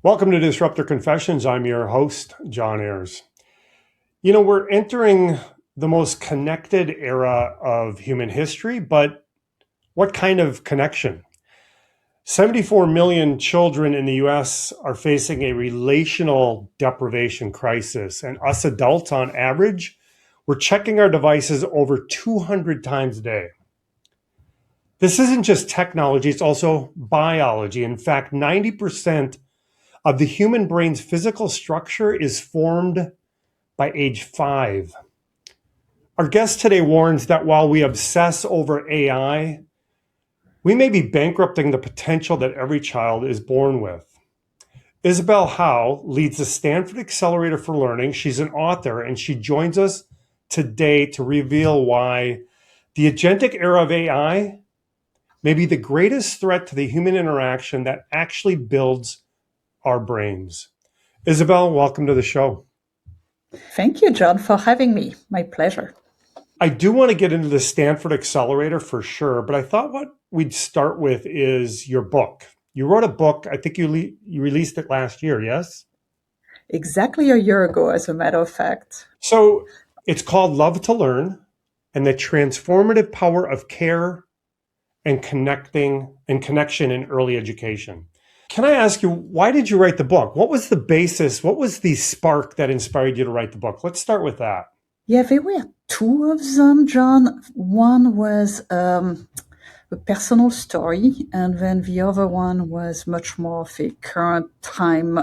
Welcome to Disruptor Confessions. I'm your host, John Ayers. You know, we're entering the most connected era of human history, but what kind of connection? 74 million children in the US are facing a relational deprivation crisis, and us adults on average, we're checking our devices over 200 times a day. This isn't just technology, it's also biology. In fact, 90% of the human brain's physical structure is formed by age 5. Our guest today warns that while we obsess over AI, we may be bankrupting the potential that every child is born with. Isabelle Hau leads the Stanford Accelerator for Learning. She's an author, and she joins us today to reveal why the agentic era of AI may be the greatest threat to the human interaction that actually builds our brains. Isabelle, welcome to the show. Thank you, John, for having me. My pleasure. I do want to get into the Stanford Accelerator for sure, but I thought what we'd start with is your book. You wrote a book, I think you released it last year, yes? Exactly a year ago, as a matter of fact. So it's called Love to Learn and the Transformative Power of Care and Connection in Early Education. Can I ask you, why did you write the book? What was the basis? What was the spark that inspired you to write the book? Let's start with that. Yeah, there were two of them, John. One was a personal story, and then the other one was much more of a current time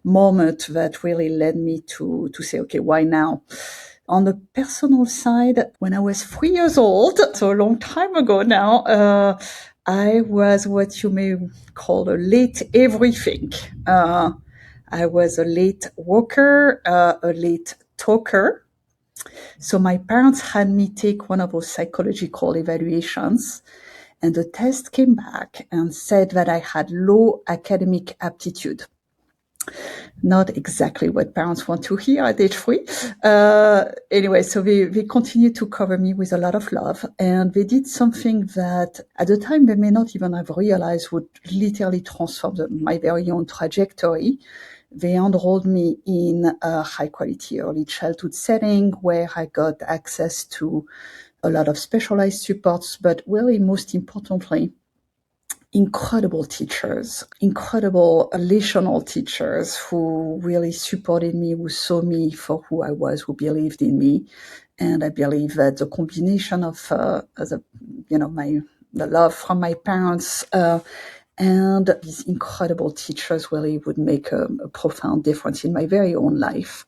moment that really led me to say, okay, why now? On the personal side, when I was 3 years old, so a long time ago now, I was what you may call a late everything. I was a late walker, a late talker. So my parents had me take one of those psychological evaluations, and the test came back and said that I had low academic aptitude. Not exactly what parents want to hear at age 3. Anyway, so they continued to cover me with a lot of love, and they did something that at the time they may not even have realized would literally transform my very own trajectory. They enrolled me in a high-quality early childhood setting where I got access to a lot of specialized supports, but really most importantly, incredible teachers, incredible relational teachers who really supported me, who saw me for who I was, who believed in me. And I believe that the combination of the love from my parents and these incredible teachers really would make a profound difference in my very own life.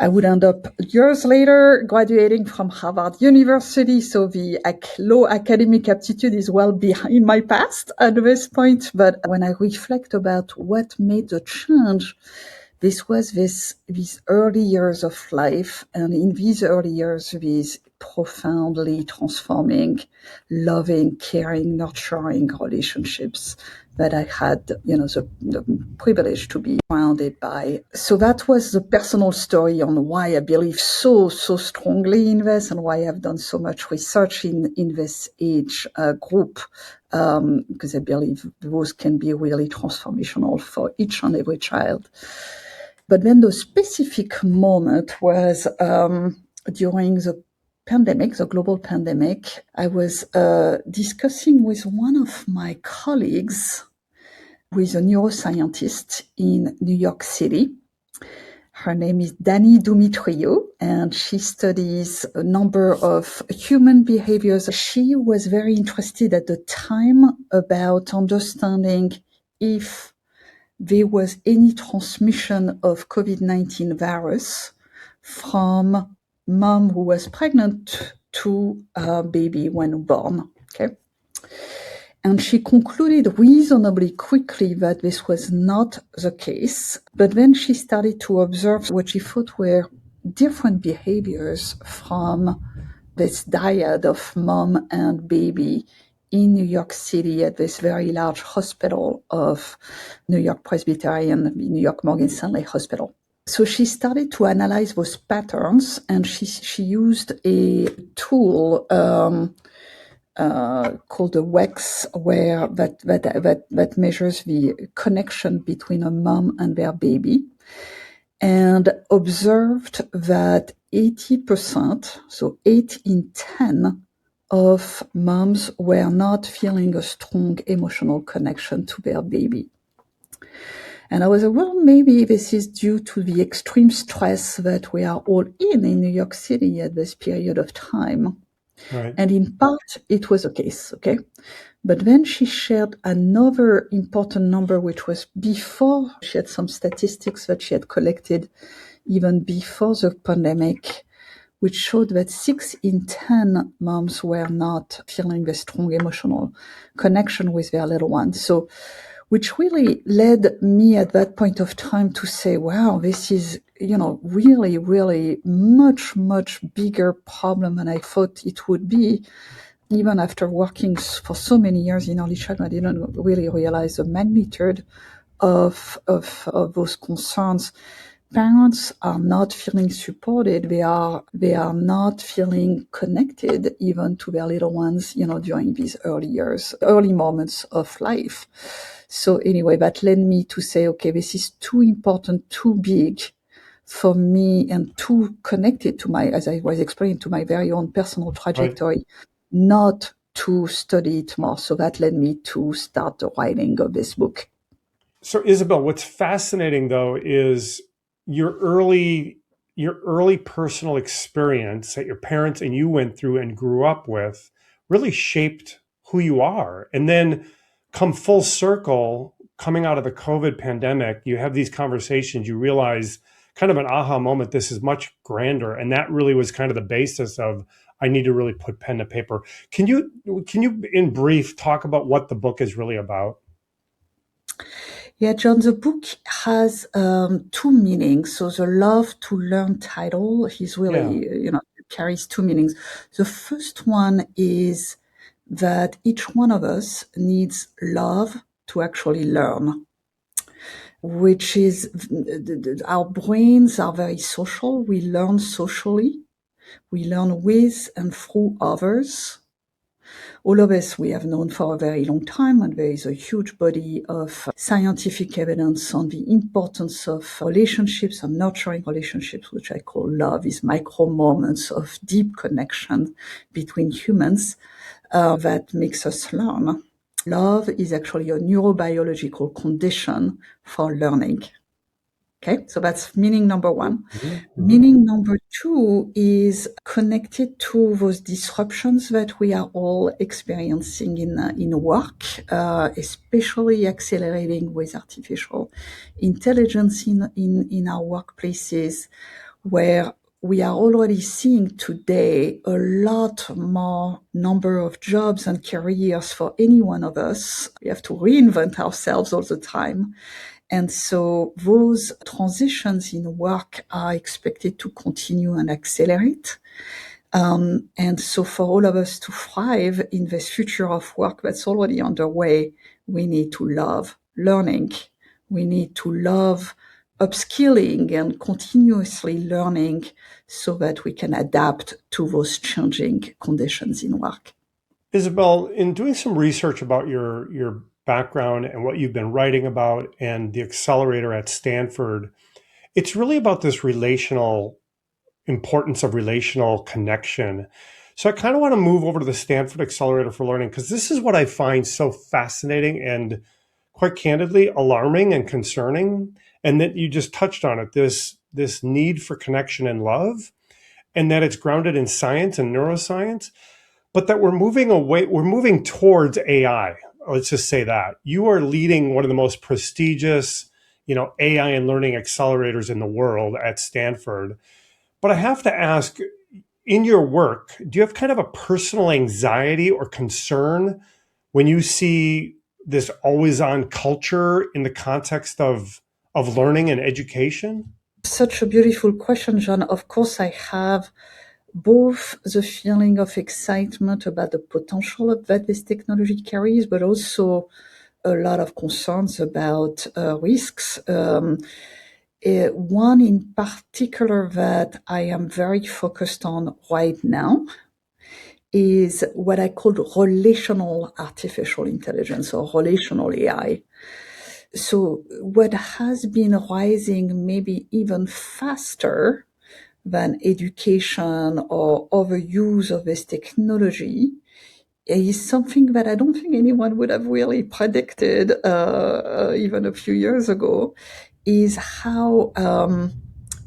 I would end up years later graduating from Harvard University, so the low academic aptitude is well behind my past at this point. But when I reflect about what made the change, this was these early years of life, and in these early years, these profoundly transforming, loving, caring, nurturing relationships that I had, the privilege to be surrounded by. So that was the personal story on why I believe so strongly in this, and why I've done so much research in this age group, because I believe those can be really transformational for each and every child. But then the specific moment was during the pandemic, the global pandemic. I was discussing with one of my colleagues, who is a neuroscientist in New York City. Her name is Dani Dumitriou, and she studies a number of human behaviors. She was very interested at the time about understanding if there was any transmission of COVID-19 virus from mom who was pregnant to a baby when born. Okay. And she concluded reasonably quickly that this was not the case. But then she started to observe what she thought were different behaviors from this dyad of mom and baby in New York City at this very large hospital of New York Presbyterian, New York Morgan Stanley Hospital. So she started to analyze those patterns, and she used a tool called the WEX, where that measures the connection between a mom and their baby, and observed that 80%, so 8 in 10 of moms were not feeling a strong emotional connection to their baby. And I was like, well, maybe this is due to the extreme stress that we are all in New York City at this period of time. Right. And in part, it was the case, okay? But then she shared another important number, which was before she had some statistics that she had collected even before the pandemic, which showed that 6 in 10 moms were not feeling a strong emotional connection with their little ones. So, which really led me at that point of time to say, wow, this is, really, really much, much bigger problem than I thought it would be. Even after working for so many years in early childhood, I didn't really realize the magnitude of those concerns. Parents are not feeling supported. They are not feeling connected even to their little ones, during these early moments of life. So anyway, that led me to say, okay, this is too important, too big for me, and too connected to as I was explaining, to my very own personal trajectory, not to study it more. So that led me to start the writing of this book. So Isabelle, what's fascinating though is your early personal experience that your parents and you went through and grew up with really shaped who you are. And then come full circle, coming out of the COVID pandemic, you have these conversations, you realize kind of an aha moment, this is much grander. And that really was kind of the basis of, I need to really put pen to paper. Can you in brief talk about what the book is really about? Yeah, John, the book has two meanings. So the love to learn title is really, carries two meanings. The first one is that each one of us needs love to actually learn, which is our brains are very social. We learn socially. We learn with and through others. All of us we have known for a very long time, and there is a huge body of scientific evidence on the importance of relationships and nurturing relationships, which I call love, is micro moments of deep connection between humans that makes us learn. Love is actually a neurobiological condition for learning. Okay, so that's meaning number one. Mm-hmm. Meaning number two is connected to those disruptions that we are all experiencing in work, especially accelerating with artificial intelligence in our workplaces, where we are already seeing today a lot more number of jobs and careers for any one of us. We have to reinvent ourselves all the time. And so those transitions in work are expected to continue and accelerate. And so for all of us to thrive in this future of work that's already underway, we need to love learning. We need to love upskilling and continuously learning so that we can adapt to those changing conditions in work. Isabelle, in doing some research about your background and what you've been writing about and the accelerator at Stanford, it's really about this relational importance of relational connection. So I kind of want to move over to the Stanford Accelerator for Learning, because this is what I find so fascinating and quite candidly alarming and concerning. And that you just touched on it, this need for connection and love, and that it's grounded in science and neuroscience, but that we're moving towards AI. Let's just say that. You are leading one of the most prestigious, AI and learning accelerators in the world at Stanford. But I have to ask, in your work, do you have kind of a personal anxiety or concern when you see this always on culture in the context of learning and education? Such a beautiful question, John. Of course, I have both the feeling of excitement about the potential that this technology carries, but also a lot of concerns about risks. One in particular that I am very focused on right now is what I call relational artificial intelligence or relational AI. So what has been rising maybe even faster than education or overuse of this technology is something that I don't think anyone would have really predicted even a few years ago, is how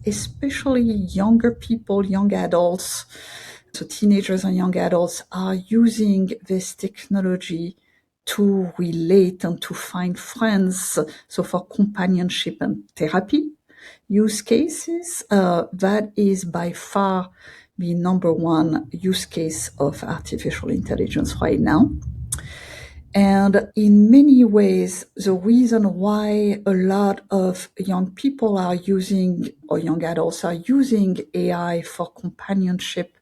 especially younger people, young adults, so teenagers and young adults are using this technology to relate and to find friends, so for companionship and therapy use cases. That is by far the number one use case of artificial intelligence right now. And in many ways, the reason why a lot of young people are using, or young adults are using AI for companionship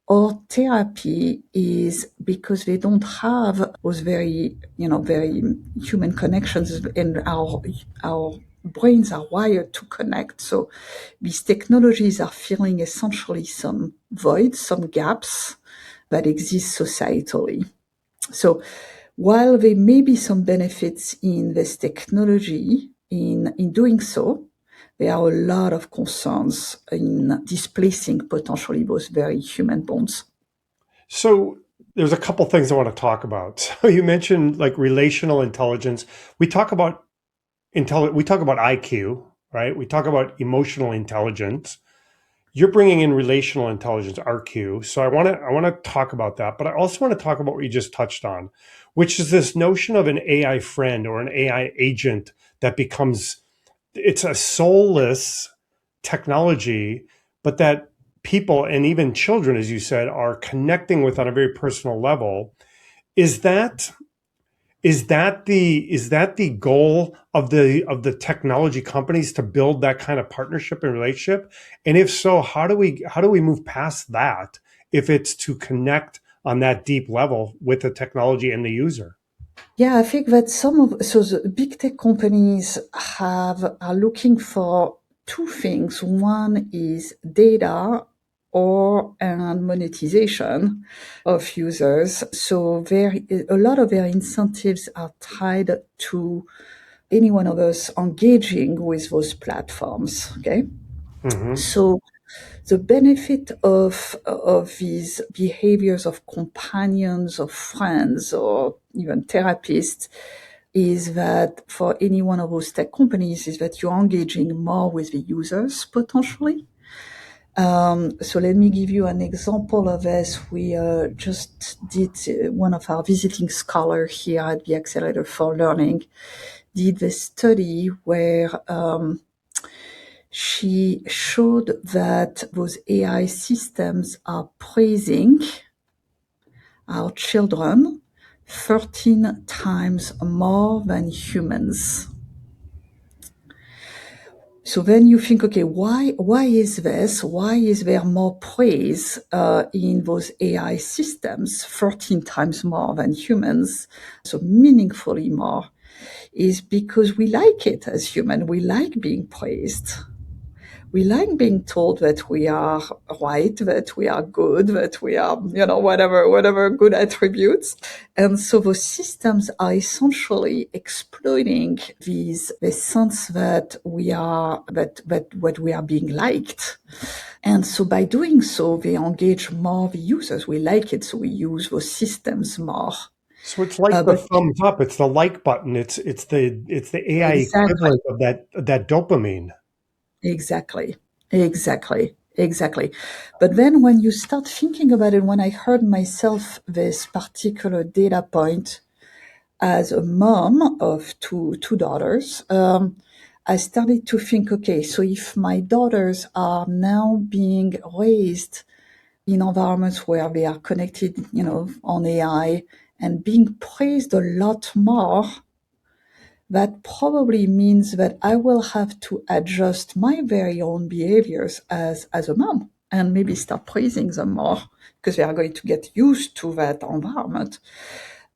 or therapy is because they don't have those very human connections, and our brains are wired to connect. So these technologies are filling essentially some voids, some gaps that exist societally. So while there may be some benefits in this technology, in doing so, there are a lot of concerns in displacing potentially those very human bonds. So there's a couple things I want to talk about. So you mentioned like relational intelligence. We talk about we talk about IQ, right? We talk about emotional intelligence. You're bringing in relational intelligence, RQ. So I want to talk about that, but I also want to talk about what you just touched on, which is this notion of an AI friend or an AI agent that becomes, it's a soulless technology, but that people and even children, as you said, are connecting with on a very personal level. Is that is that the goal of the technology companies to build that kind of partnership and relationship? And if so, how do we move past that if it's to connect on that deep level with the technology and the user? Yeah, I think that the big tech companies are looking for two things. One is data and monetization of users. So a lot of their incentives are tied to any one of us engaging with those platforms. Okay. Hmm. So the benefit of these behaviors of companions, of friends, or even therapists is that for any one of those tech companies is that you're engaging more with the users potentially. So let me give you an example of this. We just did one of our visiting scholars here at the Accelerator for Learning did this study where she showed that those AI systems are praising our children 13 times more than humans. So then you think, okay, why is this? Why is there more praise in those AI systems, 13 times more than humans? So meaningfully more is because we like it as human. We like being praised. We like being told that we are right, that we are good, that we are, whatever good attributes. And so those systems are essentially exploiting the sense that what we are being liked. And so by doing so, they engage more the users. We like it, so we use those systems more. So it's like the But thumbs up, it's the like button, it's the AI exactly. equivalent of that dopamine. Exactly, exactly. But then when you start thinking about it, when I heard myself this particular data point as a mom of two daughters, I started to think, okay, so if my daughters are now being raised in environments where they are connected, on AI and being praised a lot more, that probably means that I will have to adjust my very own behaviors as a mom and maybe start praising them more because they are going to get used to that environment,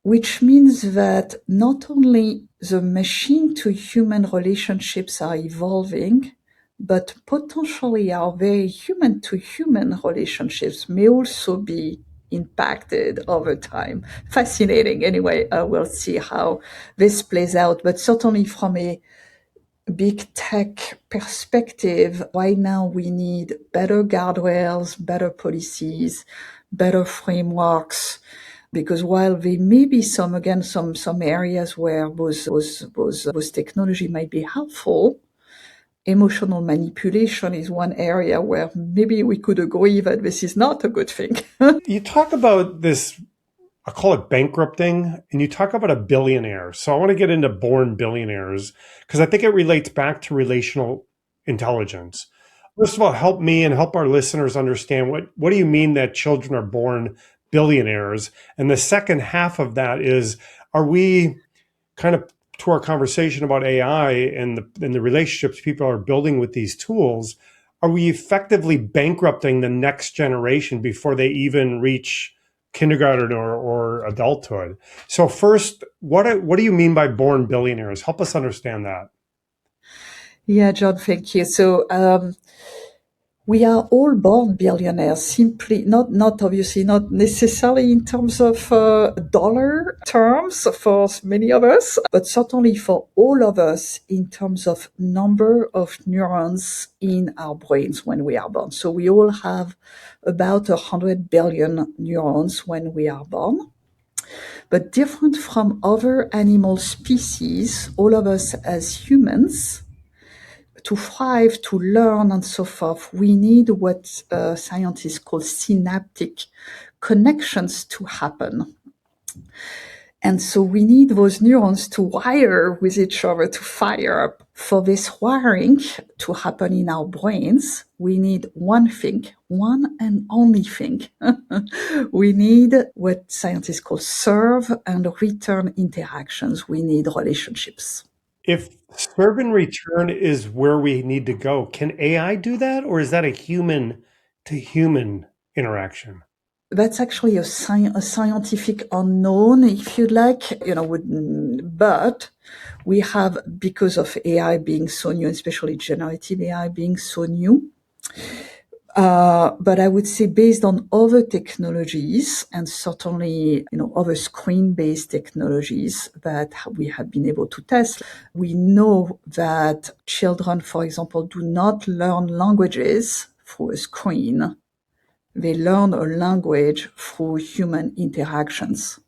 which means that not only the machine to human relationships are evolving, but potentially our very human to human relationships may also be impacted over time. Fascinating. Anyway, we'll see how this plays out. But certainly from a big tech perspective, right now we need better guardrails, better policies, better frameworks. Because while there may be some areas where those technology might be helpful, emotional manipulation is one area where maybe we could agree that this is not a good thing. You talk about this, I call it bankrupting, and you talk about a billionaire. So I want to get into born billionaires because I think it relates back to relational intelligence. First of all, help me and help our listeners understand what do you mean that children are born billionaires? And the second half of that is, are we kind of to our conversation about AI and the relationships people are building with these tools, are we effectively bankrupting the next generation before they even reach kindergarten or adulthood? So first, what do you mean by born billionaires? Help us understand that. Yeah, John, thank you. So we are all born billionaires, simply not obviously not necessarily in terms of dollar terms for many of us, but certainly for all of us in terms of number of neurons in our brains when we are born. So we all have about 100 billion neurons when we are born. But different from other animal species, all of us as humans, to thrive, to learn, and so forth, we need what scientists call synaptic connections to happen. And so we need those neurons to wire with each other, to fire up. For this wiring to happen in our brains, we need one thing, one and only thing. We need what scientists call serve and return interactions. We need relationships. If serve and return is where we need to go, can AI do that, or is that a human to human interaction? That's actually a scientific unknown, if you like, but we have, because of AI being so new, especially generative AI being so new, but I would say based on other technologies and certainly, other screen-based technologies that we have been able to test, we know that children, for example, do not learn languages through a screen. They learn a language through human interactions.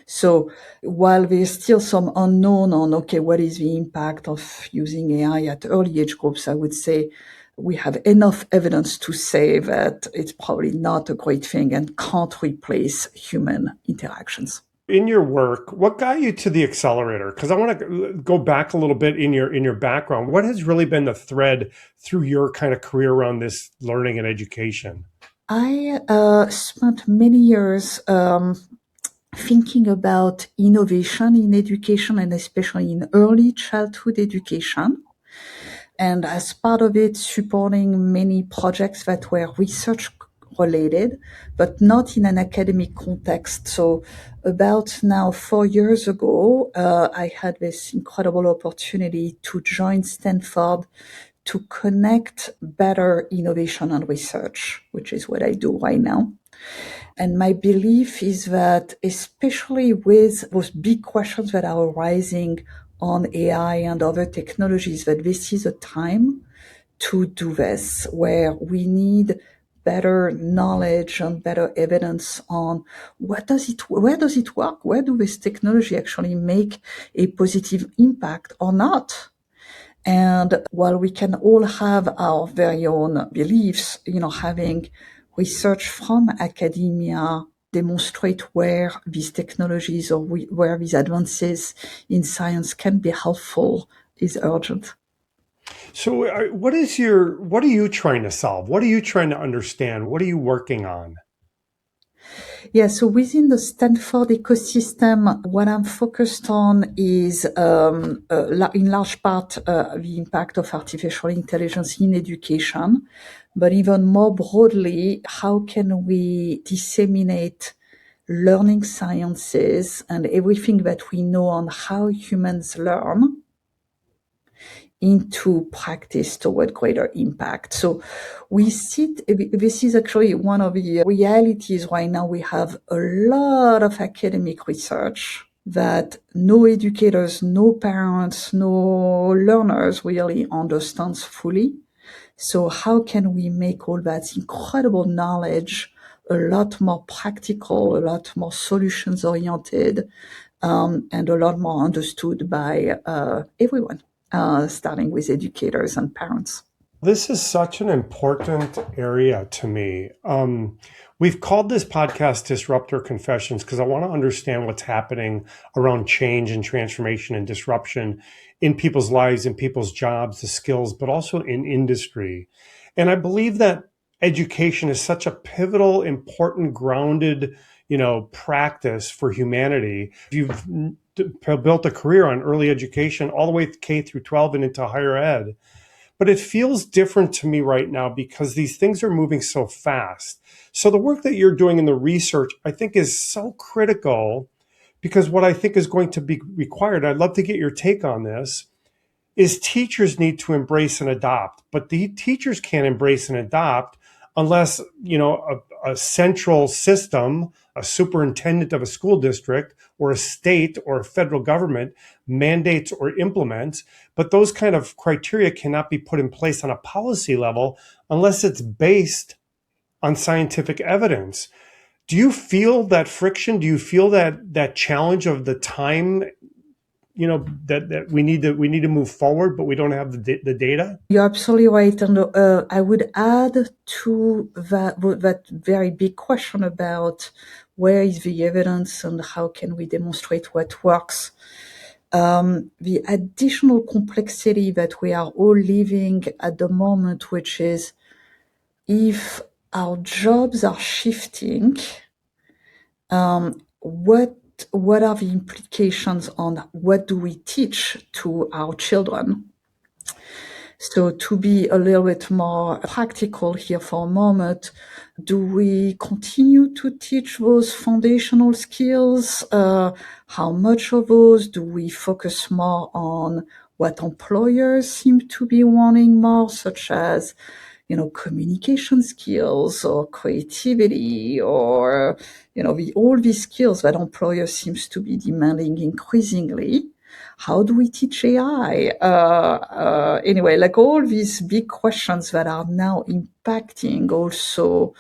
So while there's still some unknown on, what is the impact of using AI at early age groups, I would say we have enough evidence to say that it's probably not a great thing and can't replace human interactions. In your work, what got you to the accelerator? Because I want to go back a little bit in your background. What has really been the thread through your kind of career around this learning and education? I spent many years thinking about innovation in education and especially in early childhood education. And as part of it, supporting many projects that were research related, but not in an academic context. So about now 4 years ago, I had this incredible opportunity to join Stanford to connect better innovation and research, which is what I do right now. And my belief is that, especially with those big questions that are arising on AI and other technologies, that this is a time to do this, where we need better knowledge and better evidence on where does it work? Where do this technology actually make a positive impact or not? And while we can all have our very own beliefs, having research from academia demonstrate where these technologies or where these advances in science can be helpful is urgent. So, what are you trying to solve? What are you trying to understand? What are you working on? Yeah, so within the Stanford ecosystem, what I'm focused on is, in large part, the impact of artificial intelligence in education, but even more broadly, how can we disseminate learning sciences and everything that we know on how humans learn into practice toward greater impact. So this is actually one of the realities right now. We have a lot of academic research that no educators, no parents, no learners really understands fully. So how can we make all that incredible knowledge a lot more practical, a lot more solutions oriented, and a lot more understood by everyone, starting with educators and parents? This is such an important area to me. We've called this podcast Disruptor Confessions because I want to understand what's happening around change and transformation and disruption in people's lives, in people's jobs, the skills, but also in industry. And I believe that education is such a pivotal, important, grounded, practice for humanity. You've built a career on early education all the way K through 12 and into higher ed. But it feels different to me right now because these things are moving so fast. So the work that you're doing in the research, I think, is so critical because what I think is going to be required, I'd love to get your take on this, is teachers need to embrace and adopt. But the teachers can't embrace and adopt unless, a central system, a superintendent of a school district or a state or a federal government mandates or implements. But those kind of criteria cannot be put in place on a policy level unless it's based on scientific evidence. Do you feel that friction? Do you feel that challenge of the time, that we need to move forward, but we don't have the data? You're absolutely right. And I would add to that very big question about where is the evidence and how can we demonstrate what works. The additional complexity that we are all living at the moment, which is if our jobs are shifting, what are the implications on what do we teach to our children? So to be a little bit more practical here for a moment, do we continue to teach those foundational skills? How much of those do we focus more on what employers seem to be wanting more, such as, communication skills or creativity or, all these skills that employers seems to be demanding increasingly? How do we teach AI? Anyway, like all these big questions that are now impacting also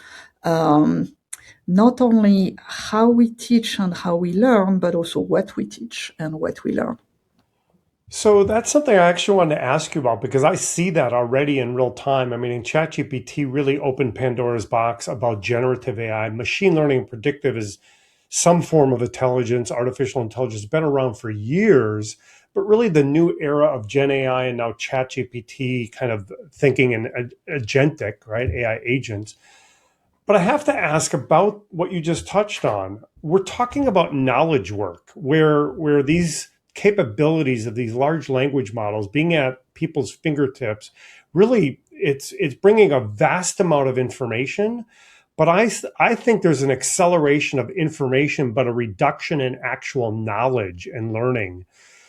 not only how we teach and how we learn, but also what we teach and what we learn. So that's something I actually wanted to ask you about because I see that already in real time. I mean, in ChatGPT really opened Pandora's box about generative AI. Machine learning and predictive is some form of intelligence, artificial intelligence, been around for years, but really the new era of Gen AI and now ChatGPT kind of thinking and agentic, right? AI agents. But I have to ask about what you just touched on. We're talking about knowledge work where these capabilities of these large language models being at people's fingertips, really it's bringing a vast amount of information. But I think there's an acceleration of information, but a reduction in actual knowledge and learning.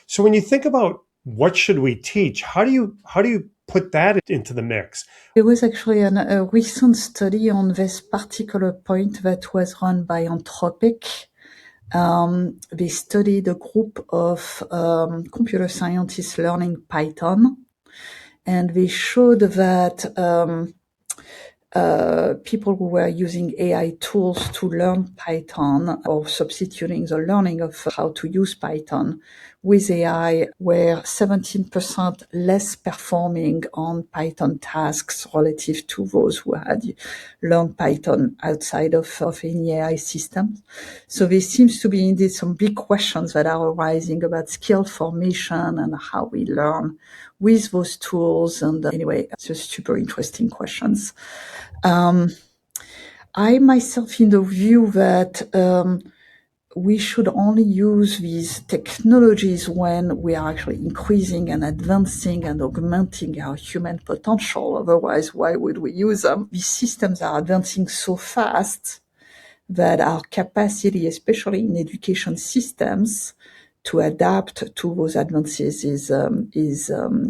So when you think about what should we teach, how do you put that into the mix? There was actually a recent study on this particular point that was run by Anthropic. They studied a group of computer scientists learning Python, and they showed that people who were using AI tools to learn Python or substituting the learning of how to use Python with AI were 17% less performing on Python tasks relative to those who had learned Python outside of any AI system. So there seems to be indeed some big questions that are arising about skill formation and how we learn with those tools. And anyway, it's just super interesting questions. I myself in the view that we should only use these technologies when we are actually increasing and advancing and augmenting our human potential. Otherwise, why would we use them? These systems are advancing so fast that our capacity, especially in education systems, to adapt to those advances is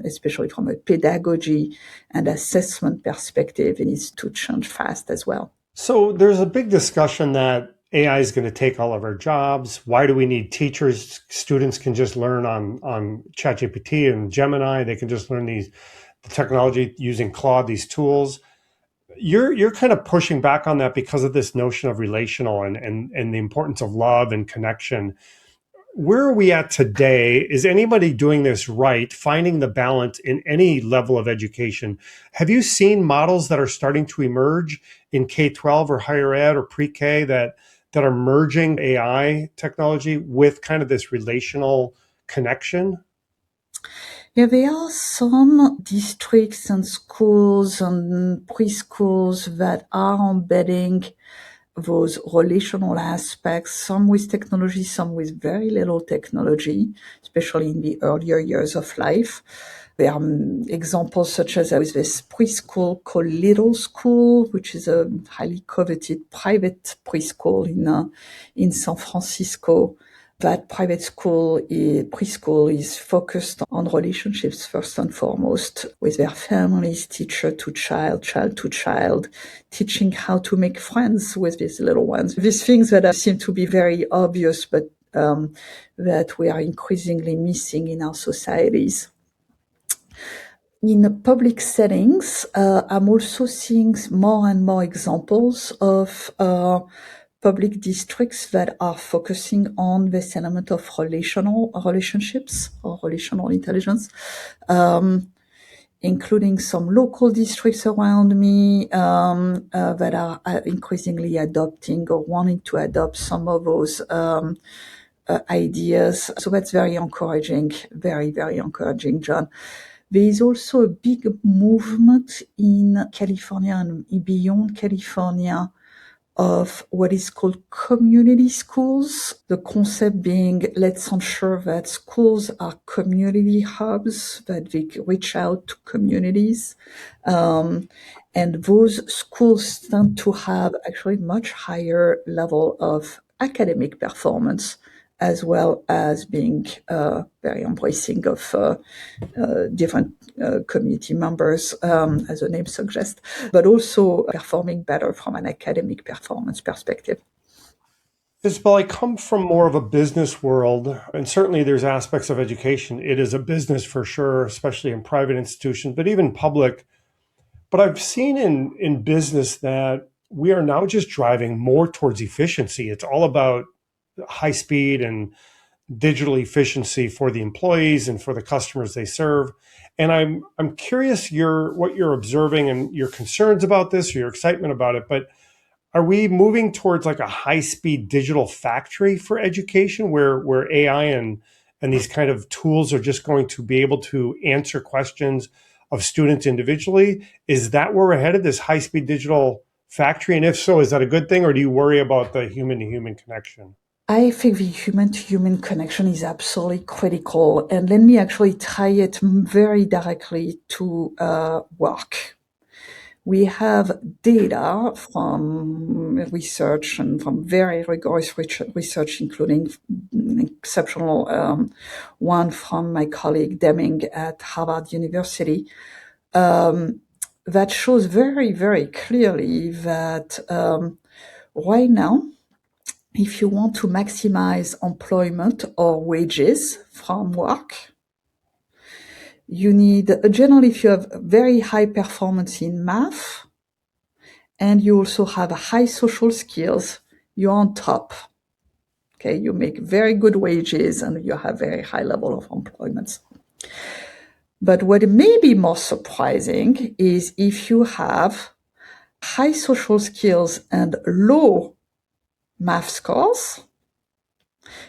especially from a pedagogy and assessment perspective, it needs to change fast as well. So there's a big discussion that AI is going to take all of our jobs. Why do we need teachers? Students can just learn on ChatGPT and Gemini. They can just learn the technology using Claude, these tools. You're kind of pushing back on that because of this notion of relational and the importance of love and connection. Where are we at today? Is anybody doing this right, finding the balance in any level of education? Have you seen models that are starting to emerge in K-12 or higher ed or pre-K that are merging AI technology with kind of this relational connection? Yeah, there are some districts and schools and preschools that are embedding those relational aspects, some with technology, some with very little technology, especially in the earlier years of life. There are examples such as with this preschool called Little School, which is a highly coveted private preschool in San Francisco. That private preschool is focused on relationships first and foremost with their families, teacher to child, child to child, teaching how to make friends with these little ones. These things that seem to be very obvious, but that we are increasingly missing in our societies. In public settings, I'm also seeing more and more examples of public districts that are focusing on this element of relationships or relational intelligence, including some local districts around me that are increasingly adopting or wanting to adopt some of those ideas. So that's very encouraging, very, very encouraging, John. There is also a big movement in California and beyond California of what is called community schools. The concept being, let's ensure that schools are community hubs, that they reach out to communities. And those schools tend to have actually much higher level of academic performance, as well as being very embracing of different community members, as the name suggests, but also performing better from an academic performance perspective. Isabelle, I come from more of a business world, and certainly there's aspects of education. It is a business for sure, especially in private institutions, but even public. But I've seen in business that we are now just driving more towards efficiency. It's all about high speed and digital efficiency for the employees and for the customers they serve. And I'm curious what you're observing and your concerns about this or your excitement about it. But are we moving towards like a high speed digital factory for education where AI and these kind of tools are just going to be able to answer questions of students individually? Is that where we're headed, this high speed digital factory? And if so, is that a good thing, or do you worry about the human to human connection? I think the human-to-human connection is absolutely critical. And let me actually tie it very directly to work. We have data from research and from very rigorous research, including exceptional one from my colleague Deming at Harvard University, that shows very, very clearly that right now, if you want to maximize employment or wages from work, you need, generally, if you have very high performance in math and you also have high social skills, you're on top. Okay, you make very good wages and you have very high level of employment. But what may be more surprising is if you have high social skills and low math scores,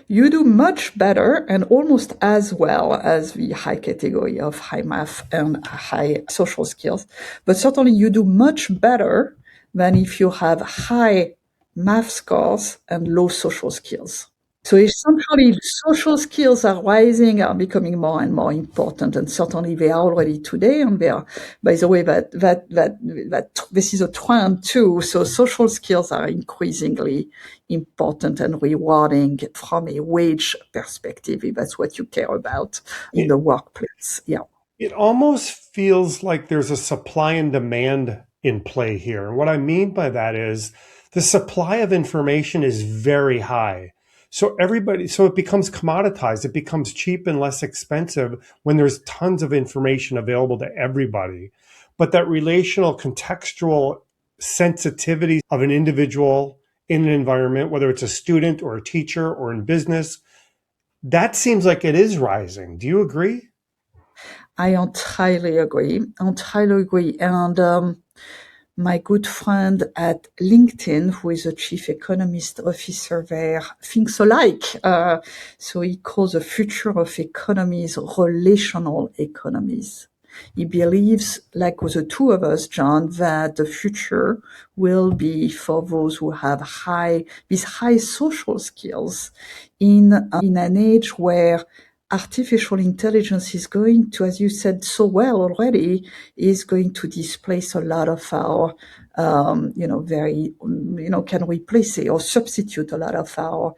you do much better and almost as well as the high category of high math and high social skills. But certainly you do much better than if you have high math scores and low social skills. So essentially, social skills are rising, are becoming more and more important, and certainly they are already today. And they are, by the way, that this is a trend too. So social skills are increasingly important and rewarding from a wage perspective, if that's what you care about in It, the workplace. Yeah. it almost feels like there's a supply and demand in play here. And what I mean by that is the supply of information is very high. So it becomes commoditized. It becomes cheap and less expensive when there's tons of information available to everybody. But that relational contextual sensitivity of an individual in an environment, whether it's a student or a teacher or in business, that seems like it is rising. Do you agree? I entirely agree. Entirely agree. And my good friend at LinkedIn, who is a chief economist officer there, thinks alike. So he calls the future of economies relational economies. He believes, like with the two of us, John, that the future will be for those who have these high social skills in an age where artificial intelligence is going to, as you said so well already, is going to displace a lot of our, can replace it or substitute a lot of our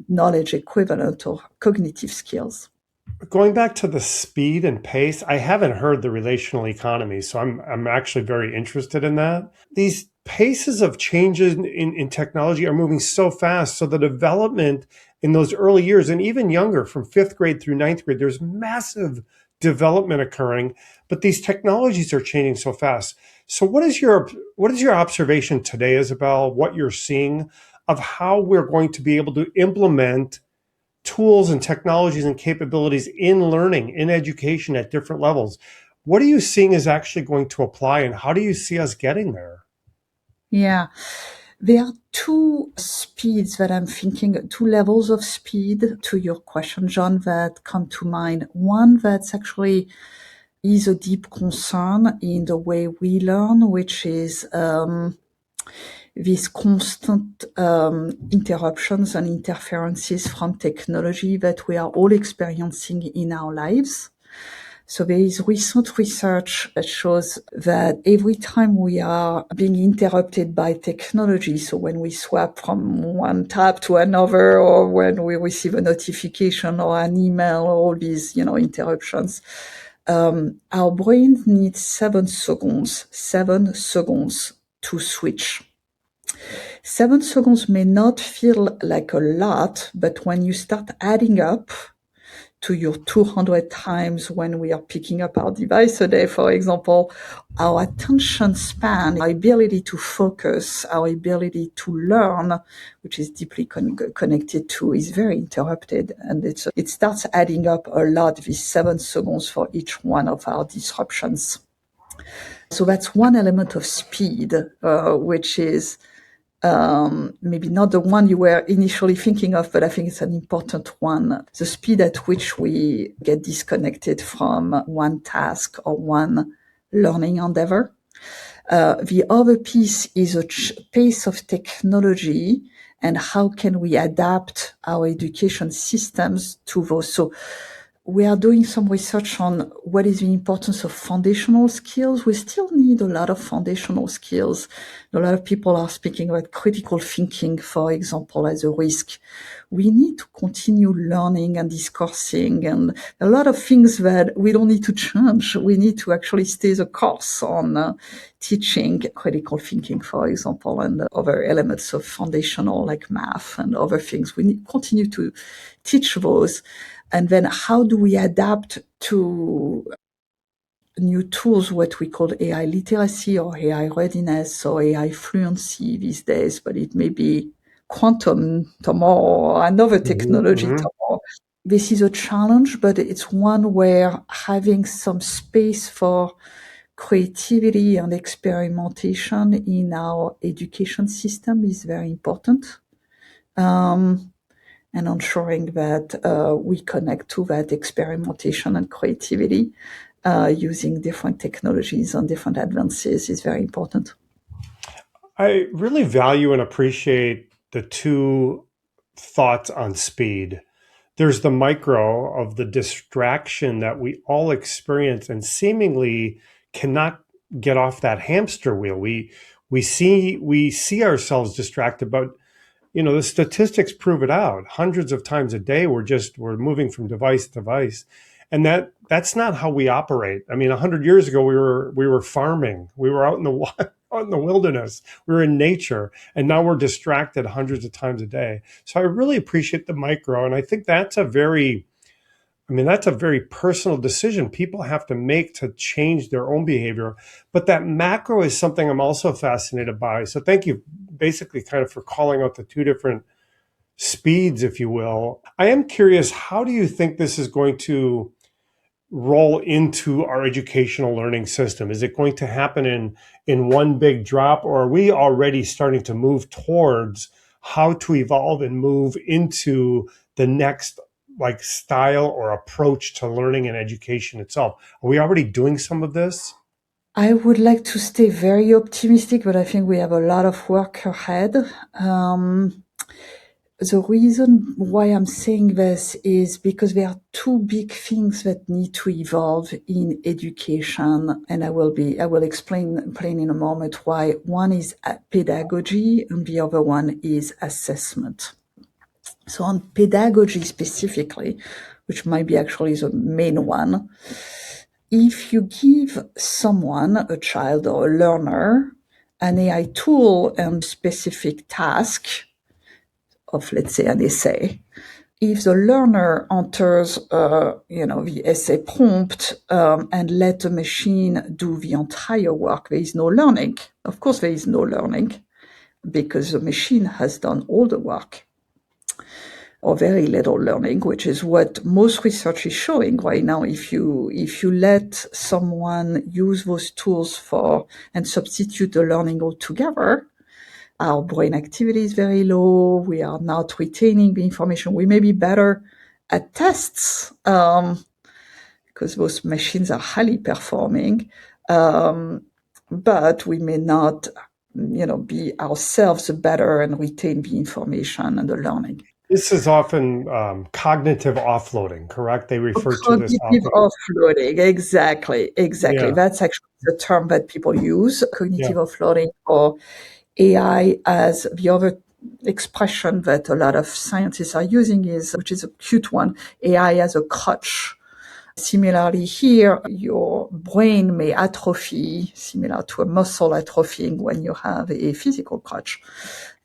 knowledge equivalent or cognitive skills. Going back to the speed and pace, I haven't heard the relational economy, so I'm actually very interested in that. These paces of changes in technology are moving so fast. So the development in those early years and even younger, from fifth grade through ninth grade, there's massive development occurring, but these technologies are changing so fast. So what is your observation today, Isabelle, what you're seeing of how we're going to be able to implement tools and technologies and capabilities in learning, in education at different levels? What are you seeing is actually going to apply, and how do you see us getting there? Yeah. There are two speeds that I'm thinking, two levels of speed to your question, John, that come to mind. One that's actually is a deep concern in the way we learn, which is these constant interruptions and interferences from technology that we are all experiencing in our lives. So there is recent research that shows that every time we are being interrupted by technology, so when we swap from one tab to another, or when we receive a notification or an email, or all these, interruptions, our brain needs 7 seconds to switch. 7 seconds may not feel like a lot, but when you start adding up to your 200 times when we are picking up our device a day, for example, our attention span, our ability to focus, our ability to learn, which is deeply connected to, is very interrupted. And it starts adding up a lot, these 7 seconds for each one of our disruptions. So that's one element of speed, which is maybe not the one you were initially thinking of, but I think it's an important one. The speed at which we get disconnected from one task or one learning endeavor. The other piece is a pace of technology and how can we adapt our education systems to those. So we are doing some research on what is the importance of foundational skills. We still need a lot of foundational skills. A lot of people are speaking about critical thinking, for example, as a risk. We need to continue learning and discussing, and a lot of things that we don't need to change. We need to actually stay the course on teaching critical thinking, for example, and other elements of foundational like math and other things. We need to continue to teach those. And then how do we adapt to new tools, what we call AI literacy or AI readiness or AI fluency these days, but it may be quantum tomorrow or another technology Mm-hmm. tomorrow. This is a challenge, but it's one where having some space for creativity and experimentation in our education system is very important. And ensuring that we connect to that experimentation and creativity using different technologies and different advances is very important. I really value and appreciate the two thoughts on speed. There's the micro of the distraction that we all experience and seemingly cannot get off that hamster wheel. We see ourselves distracted, but the statistics prove it out. Hundreds of times a day, we're moving from device to device, and that's not how we operate. I mean, 100 years ago, we were farming, we were out in the out in the wilderness, we were in nature, and now we're distracted hundreds of times a day. So I really appreciate the micro, and I think that's a very personal decision people have to make to change their own behavior. But that macro is something I'm also fascinated by. So thank you basically kind of for calling out the two different speeds, if you will. I am curious, how do you think this is going to roll into our educational learning system? Is it going to happen in one big drop, or are we already starting to move towards how to evolve and move into the next style or approach to learning and education itself? Are we already doing some of this? I would like to stay very optimistic, but I think we have a lot of work ahead. The reason why I'm saying this is because there are two big things that need to evolve in education, and I will explain in a moment why. One is pedagogy, and the other one is assessment. So on pedagogy specifically, which might be actually the main one, if you give someone, a child or a learner, an AI tool and specific task of, let's say, an essay, if the learner enters, the essay prompt and let the machine do the entire work, there is no learning. Of course, there is no learning because the machine has done all the work, or very little learning, which is what most research is showing right now. If you let someone use those tools and substitute the learning altogether, our brain activity is very low. We are not retaining the information. We may be better at tests because those machines are highly performing, but we may not, be ourselves better and retain the information and the learning. This is often cognitive offloading, correct? They refer to this Cognitive often. offloading, exactly. Yeah, That's actually the term that people use, yeah. cognitive offloading, or AI as the other expression that a lot of scientists are using which is a cute one, AI as a crutch. Similarly here, your brain may atrophy, similar to a muscle atrophying when you have a physical crutch.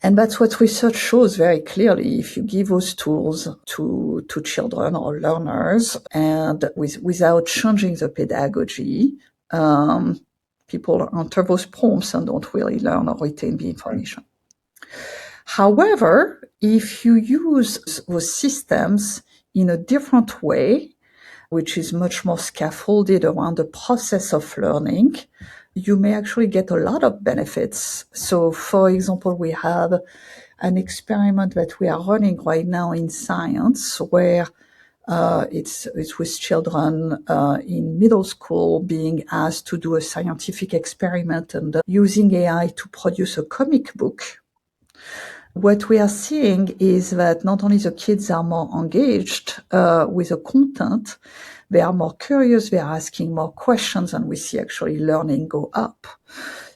And that's what research shows very clearly. If you give those tools to children or learners and without changing the pedagogy, people enter those prompts and don't really learn or retain the information. However, if you use those systems in a different way, which is much more scaffolded around the process of learning, you may actually get a lot of benefits. So, for example, we have an experiment that we are running right now in science where it's with children in middle school being asked to do a scientific experiment and using AI to produce a comic book. What we are seeing is that not only the kids are more engaged with the content, they are more curious, they are asking more questions, and we see actually learning go up.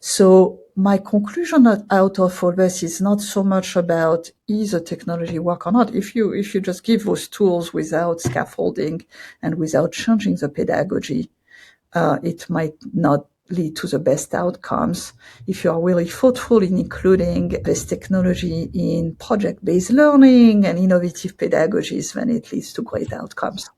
So my conclusion out of all this is not so much about is the technology work or not. If you just give those tools without scaffolding and without changing the pedagogy, it might not lead to the best outcomes. If you are really thoughtful in including this technology in project-based learning and innovative pedagogies, then it leads to great outcomes.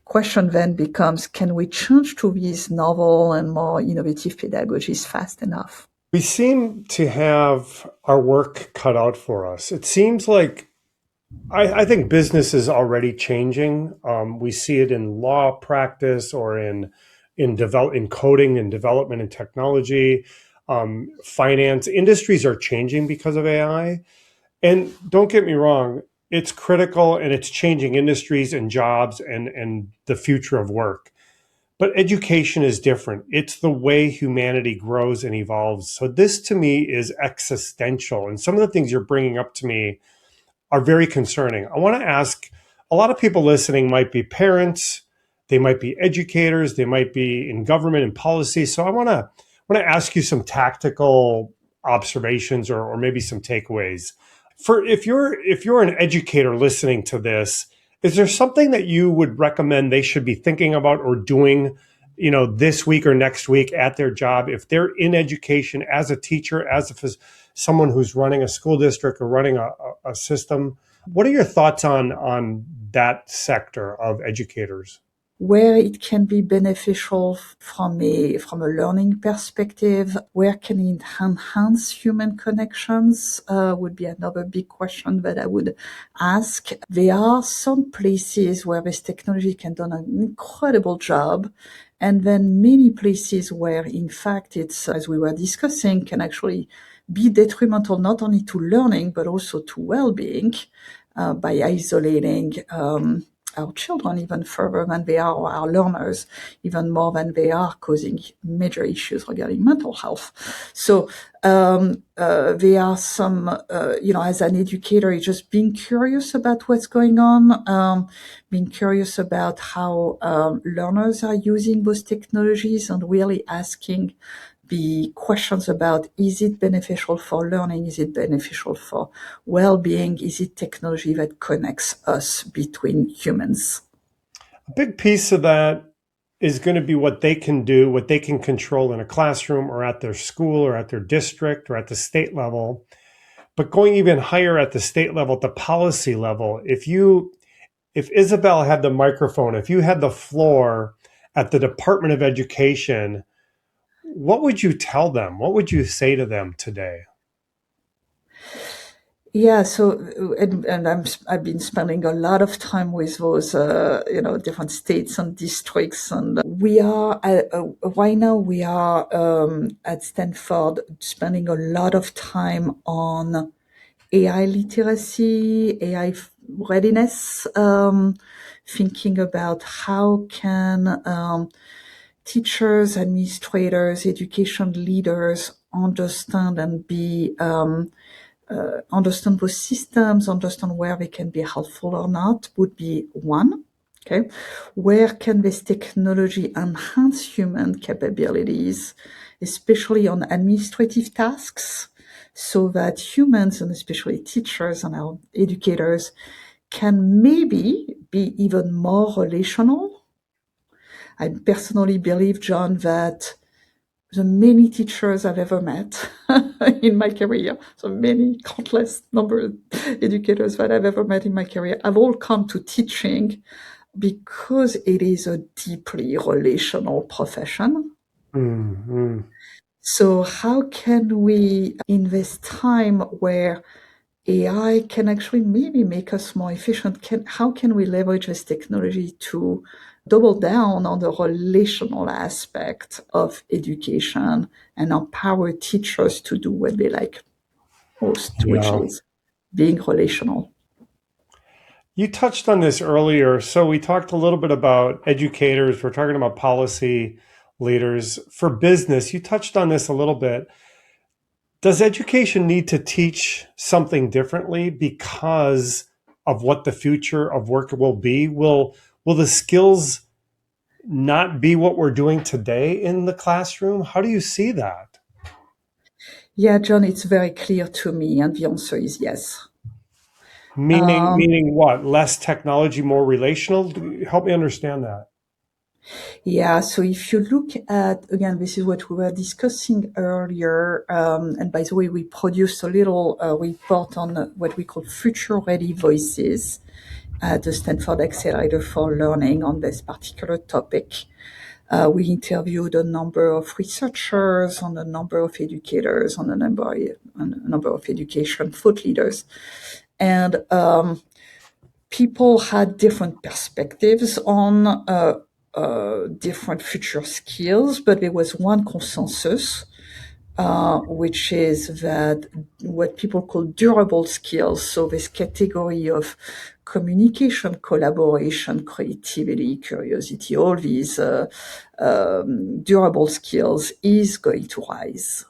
Question then becomes, can we change to these novel and more innovative pedagogies fast enough? We seem to have our work cut out for us. It seems like I think business is already changing. We see it in law practice or in coding and development and technology. Finance industries are changing because of AI. And don't get me wrong, it's critical and it's changing industries and jobs and the future of work. But education is different. It's the way humanity grows and evolves. So this to me is existential. And some of the things you're bringing up to me are very concerning. I want to ask, a lot of people listening might be parents, they might be educators, they might be in government and policy. So I want to ask you some tactical observations or maybe some takeaways. For if you're an educator listening to this, is there something that you would recommend they should be thinking about or doing, this week or next week at their job if they're in education as a teacher, someone who's running a school district or running a system? What are your thoughts on that sector of educators? Where it can be beneficial from a learning perspective, where can it enhance human connections, would be another big question that I would ask. There are some places where this technology can do an incredible job, and then many places where, in fact, it's, as we were discussing, can actually be detrimental not only to learning but also to well-being, by isolating our children even further than they are, or our learners even more than they are, causing major issues regarding mental health. So there are some, as an educator, just being curious about what's going on, being curious about how learners are using those technologies, and really asking the questions about, is it beneficial for learning? Is it beneficial for well-being? Is it technology that connects us between humans? A big piece of that is going to be what they can do, what they can control in a classroom or at their school or at their district or at the state level. But going even higher at the state level, at the policy level, if Isabelle had the microphone, if you had the floor at the Department of Education, what would you tell them? What would you say to them today? Yeah, so and I've been spending a lot of time with those different states and districts, and we are right now we are at Stanford spending a lot of time on AI literacy, AI readiness, thinking about how can teachers, administrators, education leaders understand and be understand those systems, understand where they can be helpful or not, would be one. Okay, where can this technology enhance human capabilities, especially on administrative tasks, so that humans, and especially teachers and our educators, can maybe be even more relational? I personally believe, John, that the many teachers I've ever met in my career, so many countless number of educators that I've ever met in my career, have all come to teaching because it is a deeply relational profession. Mm-hmm. So how can we invest time where AI can actually maybe make us more efficient? How can we leverage this technology to double down on the relational aspect of education and empower teachers to do what they like most, which Yeah. is being relational? You touched on this earlier. So we talked a little bit about educators. We're talking about policy leaders. For business, you touched on this a little bit. Does education need to teach something differently because of what the future of work will be? Will the skills not be what we're doing today in the classroom? How do you see that? Yeah, John, it's very clear to me, and the answer is yes. Meaning what? Less technology, more relational? Help me understand that. Yeah, so if you look at, again, this is what we were discussing earlier, and by the way, we produced a little report on what we call future-ready voices at the Stanford Accelerator for Learning on this particular topic. We interviewed a number of researchers, on a number of educators, on a number of education thought leaders, and people had different perspectives on different future skills, but there was one consensus, which is that what people call durable skills, so this category of communication, collaboration, creativity, curiosity, all these durable skills is going to rise.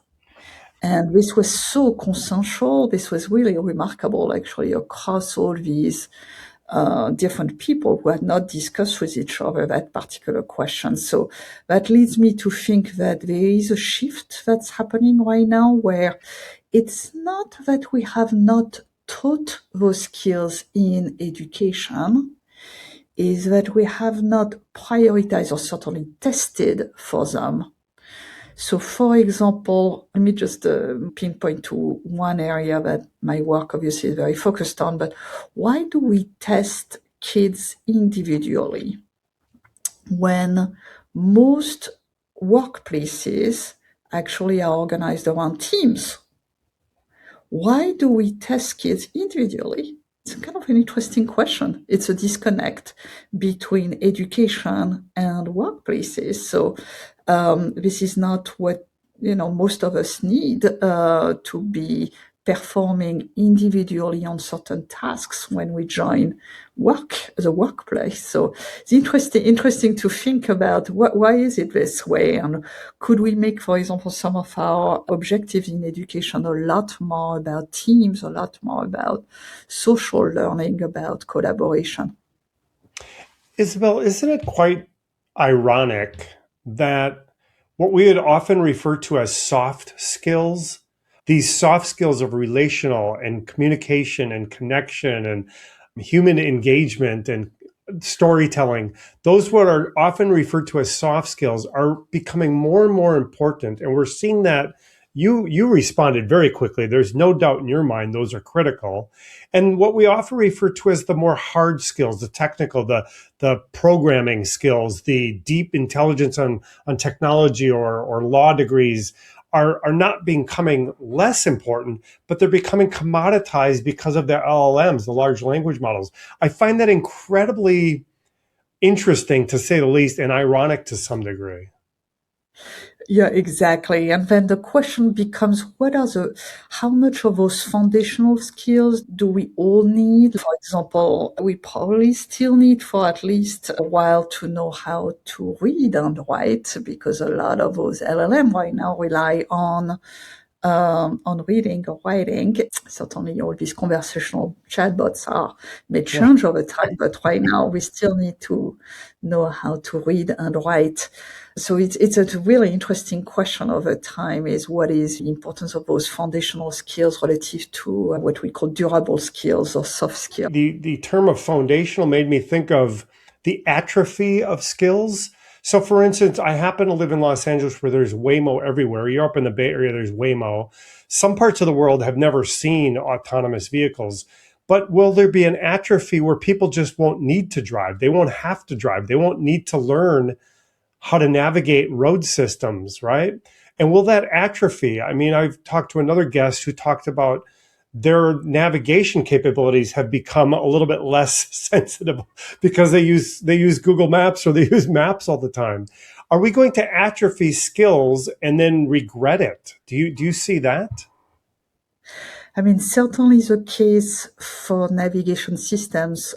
And this was so consensual. This was really remarkable, actually, across all these different people who had not discussed with each other that particular question. So that leads me to think that there is a shift that's happening right now where it's not that we have not taught those skills in education, is that we have not prioritized or certainly tested for them. So, for example, let me just pinpoint to one area that my work obviously is very focused on, but why do we test kids individually when most workplaces actually are organized around teams? Why do we test kids individually? It's kind of an interesting question. It's a disconnect between education and workplaces. So this is not what most of us need to be performing individually on certain tasks when we join the workplace. So it's interesting to think about why is it this way, and could we make, for example, some of our objectives in education a lot more about teams, a lot more about social learning, about collaboration? Isabelle, isn't it quite ironic that what we would often refer to as soft skills, these soft skills of relational and communication and connection and human engagement and storytelling, those what are often referred to as soft skills are becoming more and more important. And we're seeing that you responded very quickly. There's no doubt in your mind those are critical. And what we often refer to as the more hard skills, the technical, the programming skills, the deep intelligence on technology or law degrees are not becoming less important, but they're becoming commoditized because of the LLMs, the large language models. I find that incredibly interesting, to say the least, and ironic to some degree. Yeah, exactly. And then the question becomes, how much of those foundational skills do we all need? For example, we probably still need for at least a while to know how to read and write, because a lot of those LLM right now rely on reading or writing. Certainly all these conversational chatbots may change over time, but right now we still need to know how to read and write. So it's a really interesting question over time, is what is the importance of those foundational skills relative to what we call durable skills or soft skills. The term of foundational made me think of the atrophy of skills. So for instance, I happen to live in Los Angeles where there's Waymo everywhere. You're up in the Bay Area, there's Waymo. Some parts of the world have never seen autonomous vehicles. But will there be an atrophy where people just won't need to drive? They won't have to drive. They won't need to learn how to navigate road systems, right? And will that atrophy? I mean, I've talked to another guest who talked about their navigation capabilities have become a little bit less sensitive because they use Google Maps or they use maps all the time. Are we going to atrophy skills and then regret it? Do you see that? I mean, certainly the case for navigation systems,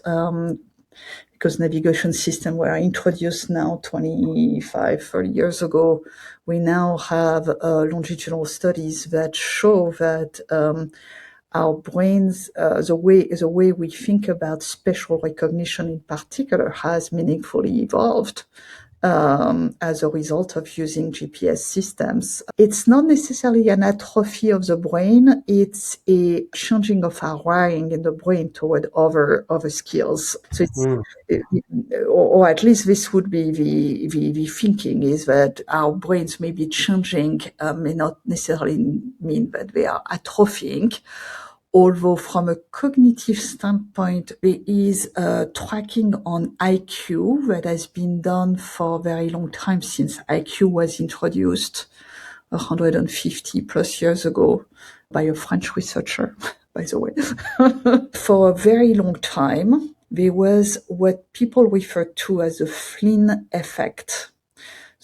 because navigation systems were introduced now 25, 30 years ago. We now have longitudinal studies that show that our brains, the way we think about spatial recognition in particular, has meaningfully evolved as a result of using GPS systems. It's not necessarily an atrophy of the brain, it's a changing of our wiring in the brain toward other skills. So or at least this would be the thinking, is that our brains may be changing, may not necessarily mean that they are atrophying. Although from a cognitive standpoint, there is tracking on IQ that has been done for a very long time, since IQ was introduced 150 plus years ago by a French researcher, by the way. For a very long time, there was what people refer to as the Flynn effect.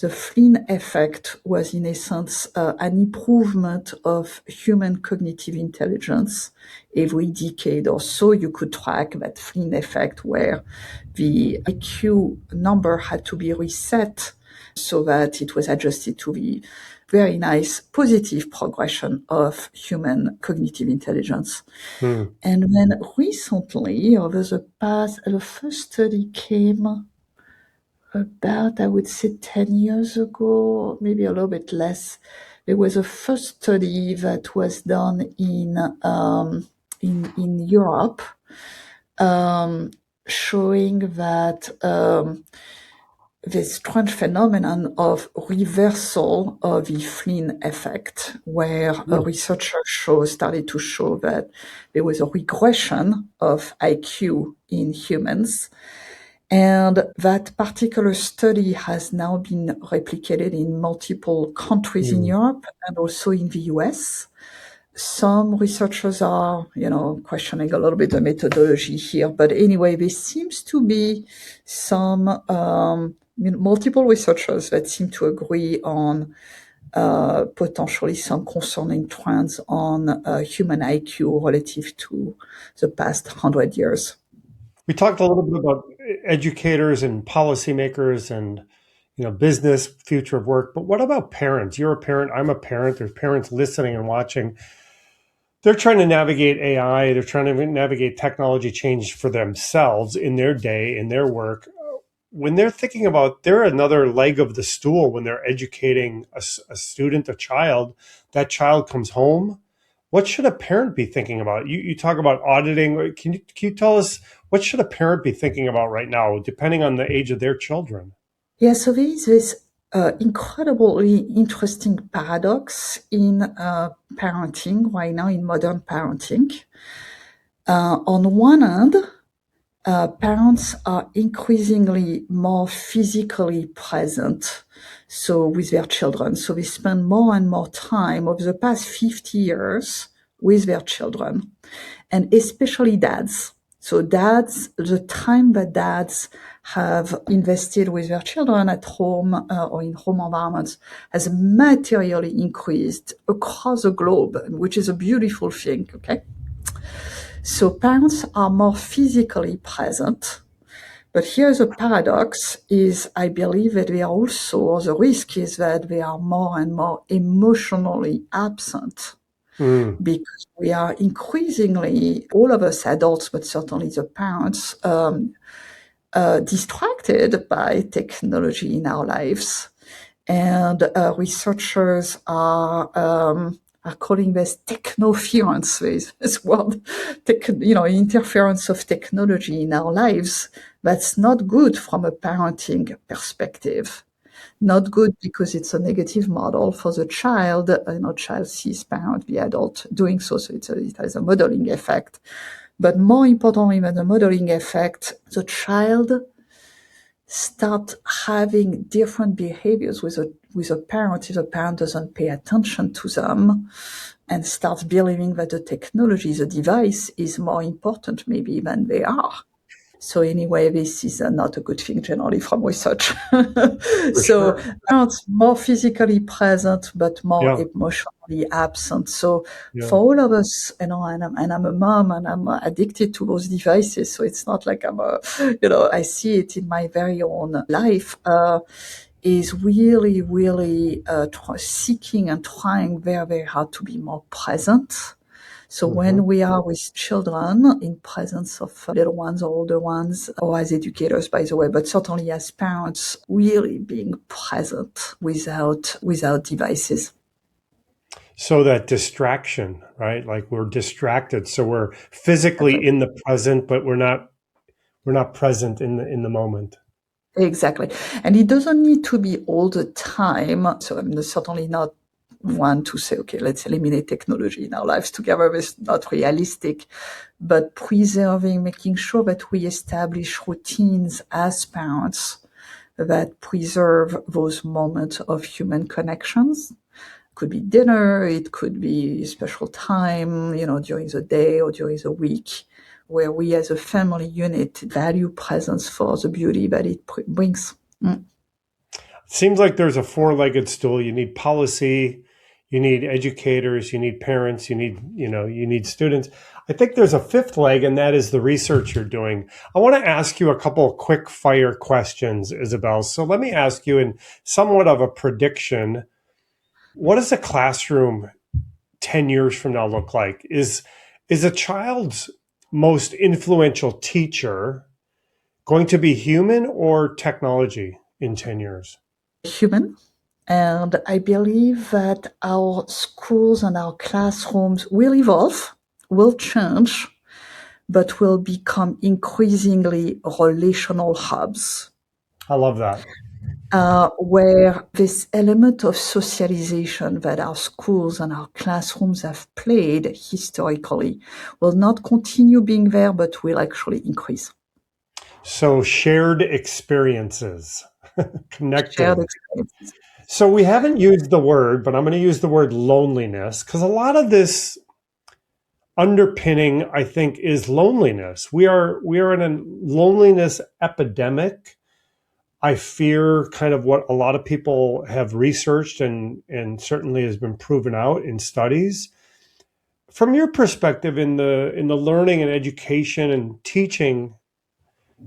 The Flynn effect was, in essence, an improvement of human cognitive intelligence every decade or so. You could track that Flynn effect, where the IQ number had to be reset so that it was adjusted to the very nice positive progression of human cognitive intelligence. Hmm. And then recently, over the first study came about, I would say, 10 years ago, maybe a little bit less. There was a first study that was done in Europe, showing that this strange phenomenon of reversal of the Flynn effect, where a Hmm. researcher started to show that there was a regression of IQ in humans. And that particular study has now been replicated in multiple countries in Hmm. Europe and also in the US. Some researchers are, questioning a little bit the methodology here, but anyway, there seems to be some multiple researchers that seem to agree on potentially some concerning trends on human IQ relative to the past 100 years. We talked a little bit about educators and policymakers and business, future of work, but what about parents? You're a parent, I'm a parent, there's parents listening and watching. They're trying to navigate AI, they're trying to navigate technology change for themselves in their day, in their work. When they're thinking about, they're another leg of the stool when they're educating a student, a child, that child comes home. What should a parent be thinking about? You talk about auditing. Can you tell us what should a parent be thinking about right now, depending on the age of their children? Yeah, so there is this incredibly interesting paradox in parenting right now, in modern parenting. On one hand, parents are increasingly more physically present, so with their children. So they spend more and more time over the past 50 years with their children, and especially dads. So dads, the time that dads have invested with their children at home or in home environments has materially increased across the globe, which is a beautiful thing, okay? So parents are more physically present. But here's a paradox is I believe that they are also, the risk is that they are more and more emotionally absent Mm. because we are increasingly, all of us adults, but certainly the parents, distracted by technology in our lives. And researchers are calling this technoference, this word, interference of technology in our lives. That's not good from a parenting perspective. Not good because it's a negative model for the child. Child sees parent, the adult doing so, so it has a modeling effect. But more importantly than the modeling effect, the child start having different behaviors with a parent if the parent doesn't pay attention to them and starts believing that the technology, the device, is more important maybe than they are. So anyway, this is not a good thing generally from research. For So sure. parents more physically present, but more Yeah. emotionally absent. So Yeah. for all of us, and I'm a mom and I'm addicted to those devices. So it's not like I see it in my very own life, is really, really seeking and trying very, very hard to be more present. So Hmm. when we are with children in presence of little ones or older ones, or as educators, by the way, but certainly as parents, really being present without devices. So that distraction, right? Like we're distracted. So we're physically Exactly. in the present, but we're not present in the moment. Exactly. And it doesn't need to be all the time. So I'm certainly not one to say, okay, let's eliminate technology in our lives together. It's not realistic. But preserving, making sure that we establish routines as parents that preserve those moments of human connections. Could be dinner, it could be special time, during the day or during the week, where we as a family unit value presence for the beauty that it brings. Mm. Seems like there's a four-legged stool. You need policy, you need educators, you need parents, you need students. I think there's a fifth leg, and that is the research you're doing. I want to ask you a couple of quick fire questions, Isabelle. So let me ask you in somewhat of a prediction, what does a classroom 10 years from now look like? Is a child's most influential teacher going to be human or technology in 10 years? Human. And I believe that our schools and our classrooms will evolve, will change, but will become increasingly relational hubs. I love that. Where this element of socialization that our schools and our classrooms have played historically will not continue being there, but will actually increase. So shared experiences, Shared connected. experiences. So we haven't used the word, but I'm going to use the word loneliness because a lot of this underpinning, I think, is loneliness. We are in a loneliness epidemic. I fear kind of what a lot of people have researched and certainly has been proven out in studies. From your perspective in the learning and education and teaching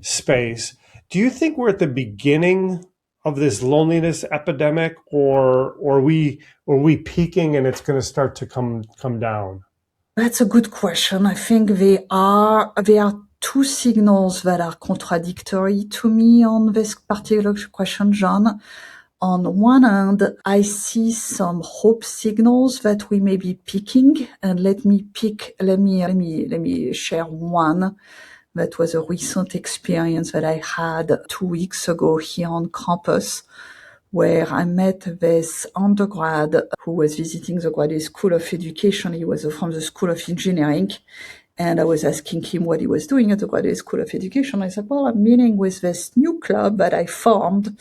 space, do you think we're at the beginning of this loneliness epidemic, or are we peaking and it's going to start to come down? That's a good question. I think there are two signals that are contradictory to me on this particular question, John. On one hand, I see some hope signals that we may be peaking, and let me share one. That was a recent experience that I had 2 weeks ago here on campus, where I met this undergrad who was visiting the Graduate School of Education. He was from the School of Engineering. And I was asking him what he was doing at the Graduate School of Education. I said, well, I'm meeting with this new club that I formed.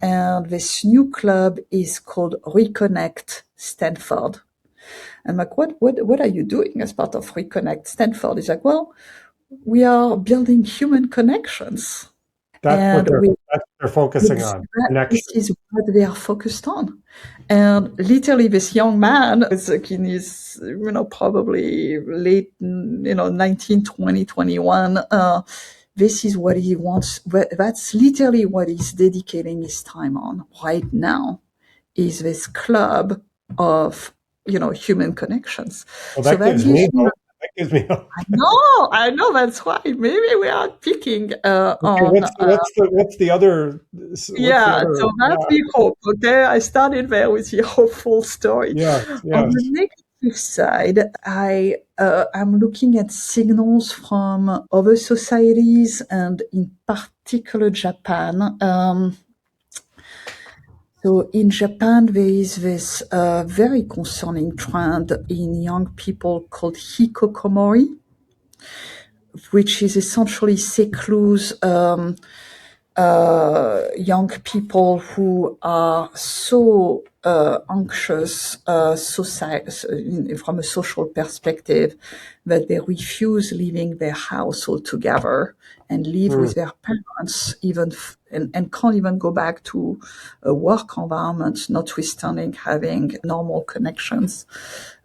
And this new club is called Reconnect Stanford. I'm like, what are you doing as part of Reconnect Stanford? He's like, well, we are building human connections. That's what they're focusing on. This is what they are focused on. And literally this young man is like in his, probably late, 19, 20, 21. This is what he wants. That's literally what he's dedicating his time on right now, is this club of, human connections. Well, that gives me hope. That gives me hope. I know. That's why maybe we are picking on. What's the other? So that's the hope. Okay, I started there with the hopeful story. Yes. On the negative side, I'm looking at signals from other societies and in particular Japan. So in Japan, there is this very concerning trend in young people called hikokomori, which is essentially secluse young people who are so anxious from a social perspective that they refuse leaving their house altogether and live with their parents, and can't even go back to a work environment, notwithstanding having normal connections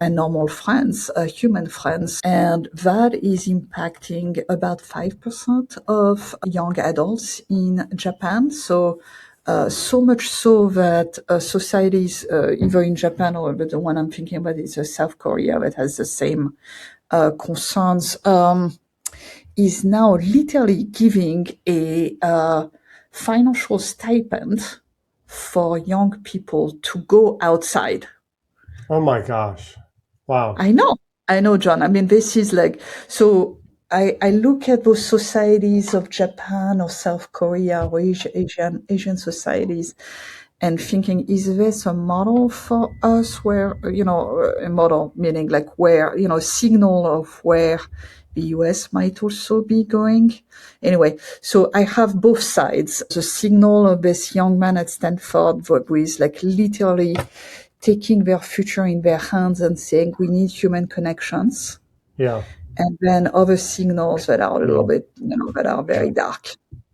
and normal friends, human friends. And that is impacting about 5% of young adults in Japan. So much so that societies, either in Japan or the one I'm thinking about is South Korea, that has the same concerns, is now literally giving a financial stipend for young people to go outside. Oh my gosh. Wow. I know, John. I mean, this is like, so I look at those societies of Japan or South Korea or Asian societies and thinking, is this a model for us where, a model meaning like where, signal of where the US might also be going? Anyway, so I have both sides. The signal of this young man at Stanford who is like literally taking their future in their hands and saying, we need human connections. Yeah. And then other signals that are a little bit, that are very dark.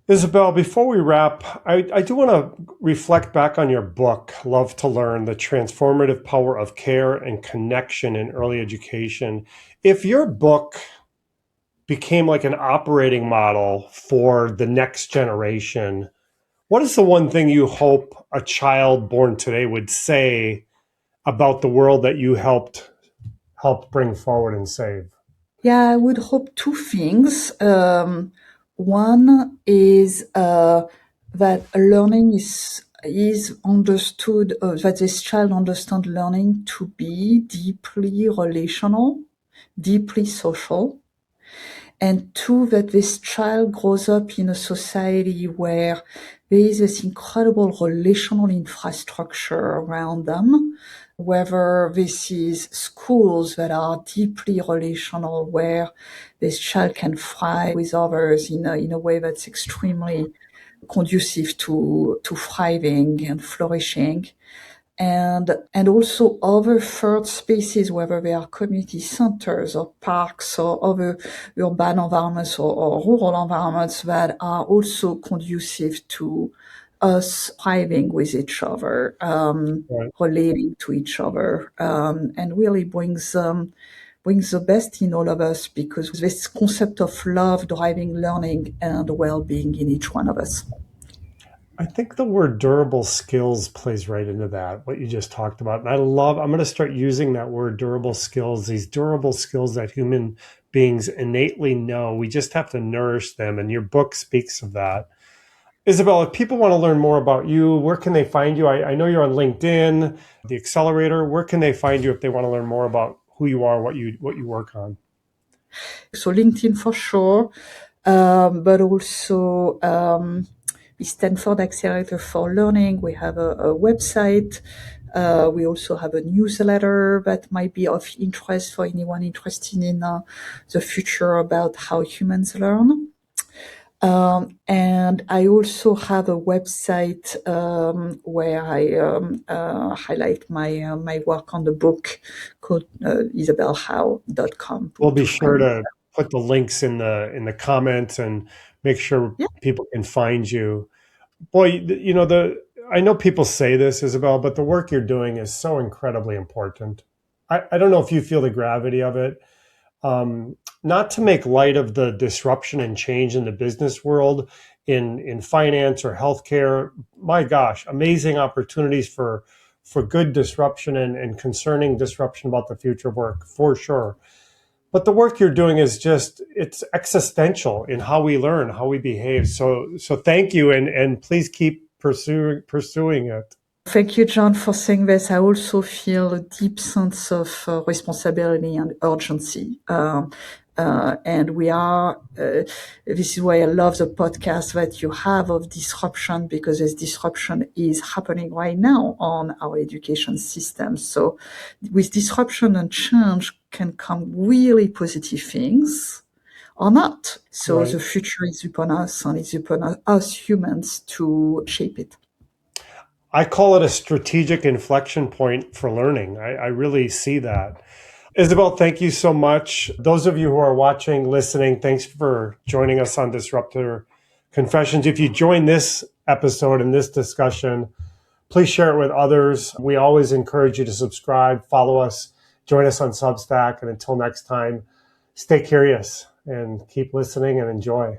Isabelle, before we wrap, I do want to reflect back on your book, Love to Learn, The Transformative Power of Care and Connection in Early Education. If your book became like an operating model for the next generation, what is the one thing you hope a child born today would say about the world that you helped bring forward and save? Yeah, I would hope two things. One is that learning is understood, that this child understand learning to be deeply relational, deeply social. And two, that this child grows up in a society where there is this incredible relational infrastructure around them, whether this is schools that are deeply relational, where this child can thrive with others in a way that's extremely conducive to thriving and flourishing, and also other third spaces, whether they are community centers or parks or other urban environments or rural environments that are also conducive to us thriving with each other, Right. relating to each other, and really brings the best in all of us, because this concept of love driving learning and well-being in each one of us. I think the word durable skills plays right into that, what you just talked about. And I'm going to start using that word durable skills, these durable skills that human beings innately know. We just have to nourish them. And your book speaks of that. Isabelle, if people want to learn more about you, where can they find you? I know you're on LinkedIn, the Accelerator. Where can they find you if they want to learn more about who you are, what you work on? So LinkedIn for sure, but also the Stanford Accelerator for Learning. We have a website. We also have a newsletter that might be of interest for anyone interested in the future about how humans learn. And I also have a website where I highlight my work on the book called isabellehau.com We'll be to sure find. to put the links in the comments and make sure Yeah. people can find you. Boy, I know people say this, Isabelle, but the work you're doing is so incredibly important. I don't know if you feel the gravity of it. Not to make light of the disruption and change in the business world, in finance or healthcare. My gosh, amazing opportunities for good disruption and concerning disruption about the future of work, for sure. But the work you're doing is it's existential in how we learn, how we behave. So thank you, and please keep pursuing it. Thank you, John, for saying this. I also feel a deep sense of responsibility and urgency. And this is why I love the podcast that you have of disruption, because this disruption is happening right now on our education system. So with disruption and change can come really positive things or not. So Right. the future is upon us, and it's upon us humans to shape it. I call it a strategic inflection point for learning. I really see that. Isabelle, thank you so much. Those of you who are watching, listening, thanks for joining us on Disruptor Confessions. If you join this episode and this discussion, please share it with others. We always encourage you to subscribe, follow us, join us on Substack. And until next time, stay curious and keep listening and enjoy.